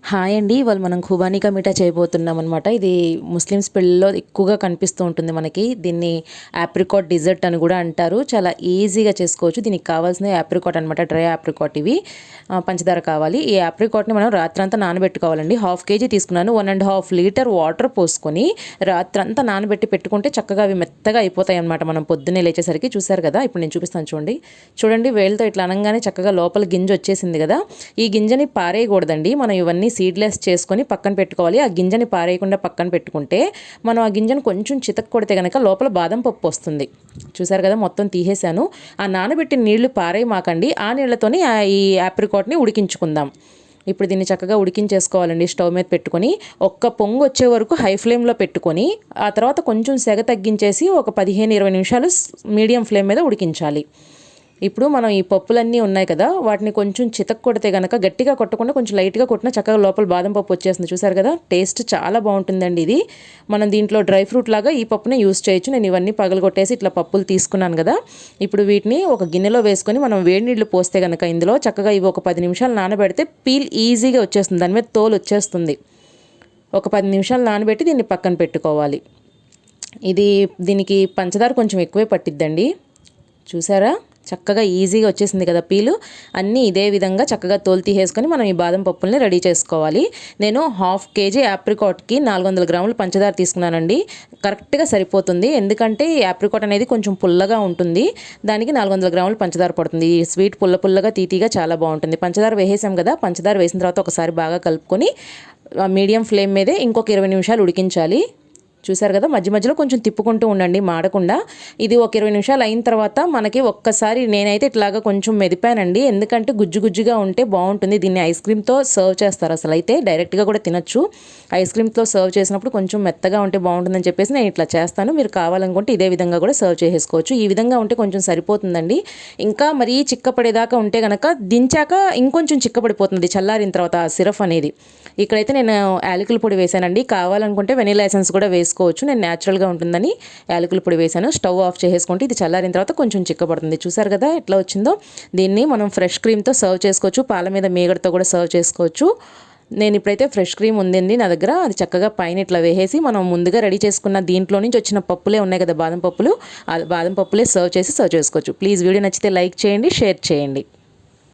Hi అండి. ఇవాళ మనం ఖుబానీ కా మీఠా చేయబోతున్నాం అనమాట. ఇది ముస్లిమ్స్ పెళ్ళిలో ఎక్కువగా కనిపిస్తూ ఉంటుంది మనకి. దీన్ని ఆప్రికాట్ డిజర్ట్ అని కూడా అంటారు. చాలా ఈజీగా చేసుకోవచ్చు. దీనికి కావాల్సిన ఆప్రికాట్ అనమాట, డ్రై ఆప్రికాట్ ఇవి. పంచదార కావాలి. ఈ ఆప్రికాట్ని మనం రాత్రంతా నానబెట్టుకోవాలండి. 1/2 kg తీసుకున్నాను. 1.5 లీటర్ వాటర్ పోసుకొని రాత్రంతా నానబెట్టి పెట్టుకుంటే చక్కగా అవి మెత్తగా అయిపోతాయి అనమాట. మనం పొద్దున్నే లేచేసరికి. చూసారు కదా, ఇప్పుడు నేను చూపిస్తాను చూడండి. చూడండి, వేళ్ళతో ఇట్లా అనగానే చక్కగా లోపల గింజ వచ్చేసింది కదా. ఈ గింజని పారేయకూడదండి. మనం ఇవన్నీ సీడ్లెస్ చేసుకొని పక్కన పెట్టుకోవాలి. ఆ గింజని పారేయకుండా పక్కన పెట్టుకుంటే మనం ఆ గింజను కొంచెం చితక్ కొడితే కనుక లోపల బాదం పప్పు వస్తుంది. చూసారు కదా, మొత్తం తీసేశాను. ఆ నానబెట్టిన నీళ్లు పారేయమాకండి. ఆ నీళ్లతోని ఈ ఆప్రికాట్ని ఉడికించుకుందాం. ఇప్పుడు దీన్ని చక్కగా ఉడికించేసుకోవాలండి. స్టవ్ మీద పెట్టుకొని ఒక్క పొంగు వచ్చే వరకు హై ఫ్లేమ్లో పెట్టుకొని ఆ తర్వాత కొంచెం సెగ తగ్గించేసి ఒక 15-20 నిమిషాలు మీడియం ఫ్లేమ్ మీద ఉడికించాలి. ఇప్పుడు మనం ఈ పప్పులన్నీ ఉన్నాయి కదా, వాటిని కొంచెం చితక్ కొడితే కనుక, గట్టిగా కొట్టకుండా కొంచెం లైట్గా కొట్టినా చక్కగా లోపల బాదం పప్పు వచ్చేస్తుంది. చూసారు కదా, టేస్ట్ చాలా బాగుంటుందండి ఇది. మనం దీంట్లో డ్రై ఫ్రూట్ లాగా ఈ పప్పునే యూస్ చేయొచ్చు. నేను ఇవన్నీ పగలగొట్టేసి ఇట్లా పప్పులు తీసుకున్నాను కదా. ఇప్పుడు వీటిని ఒక గిన్నెలో వేసుకొని మనం వేడి నీళ్ళు పోస్తే కనుక ఇందులో చక్కగా ఇవి ఒక 10 నిమిషాలు నానబెడితే పీల్ ఈజీగా వచ్చేస్తుంది. దాని మీద తోలు వచ్చేస్తుంది. ఒక 10 నిమిషాలు నానబెట్టి దీన్ని పక్కన పెట్టుకోవాలి. దీనికి పంచదార కొంచెం ఎక్కువే పట్టిద్దండి. చూసారా, చక్కగా ఈజీగా వచ్చేసింది కదా పీలు. అన్నీ ఇదే విధంగా చక్కగా తోలు తీసేసుకొని మనం ఈ బాదం పప్పుల్ని రెడీ చేసుకోవాలి. నేను 1/2 kg ఆప్రికాట్కి 400 గ్రాములు పంచదార తీసుకున్నానండి. కరెక్ట్గా సరిపోతుంది. ఎందుకంటే ఈ ఆప్రికాట్ అనేది కొంచెం పుల్లగా ఉంటుంది. దానికి 400 గ్రాములు పంచదార పడుతుంది. ఈ స్వీట్ పుల్లగా తీతీగా చాలా బాగుంటుంది. పంచదార వేసేసాం కదా, పంచదార వేసిన తర్వాత ఒకసారి బాగా కలుపుకొని మీడియం ఫ్లేమ్ మీదే ఇంకొక 20 నిమిషాలు ఉడికించాలి. చూసారు కదా, మధ్య మధ్యలో కొంచెం తిప్పుకుంటూ ఉండండి మాడకుండా. ఇది ఒక 20 నిమిషాలు అయిన తర్వాత మనకి ఒక్కసారి నేనైతే ఇట్లాగా కొంచెం మెదిపానండి. ఎందుకంటే గుజ్జుగా ఉంటే బాగుంటుంది. దీన్ని ఐస్ క్రీమ్తో సర్వ్ చేస్తారు. అసలు అయితే డైరెక్ట్గా కూడా తినొచ్చు. ఐస్ క్రీమ్తో సర్వ్ చేసినప్పుడు కొంచెం మెత్తగా ఉంటే బాగుంటుందని చెప్పేసి నేను ఇట్లా చేస్తాను. మీరు కావాలనుకుంటే ఇదే విధంగా కూడా సర్వ్ చేసుకోవచ్చు. ఈ విధంగా ఉంటే కొంచెం సరిపోతుందండి. ఇంకా మరీ చిక్కపడేదాకా ఉంటే కనుక దించాక ఇంకొంచెం చిక్కపడిపోతుంది చల్లారిన తర్వాత ఆ సిరప్ అనేది. ఇక్కడైతే నేను యాలకుల పొడి వేసానండి. కావాలనుకుంటే వెనిలా ఎసెన్స్ కూడా వేసుకోవచ్చు. నేను న్యాచురల్గా ఉంటుందని యాలకుల పొడి వేసాను. స్టవ్ ఆఫ్ చేసేసుకుంటే ఇది చల్లారిన తర్వాత కొంచెం చిక్కబడుతుంది. చూసారు కదా ఎట్లా వచ్చిందో. దీన్ని మనం ఫ్రెష్ క్రీమ్తో సర్వ్ చేసుకోవచ్చు. పాల మీద మీగడతో కూడా సర్వ్ చేసుకోవచ్చు. నేను ఇప్పుడైతే ఫ్రెష్ క్రీమ్ ఉందండి నా దగ్గర. అది చక్కగా పైన ఇట్లా వేసేసి మనం ముందుగా రెడీ చేసుకున్న దీంట్లో నుంచి వచ్చిన పప్పులే ఉన్నాయి కదా, బాదం పప్పులు, ఆ బాదం పప్పులే సర్వ్ చేసుకోవచ్చు. ప్లీజ్ వీడియో నచ్చితే లైక్ చేయండి, షేర్ చేయండి.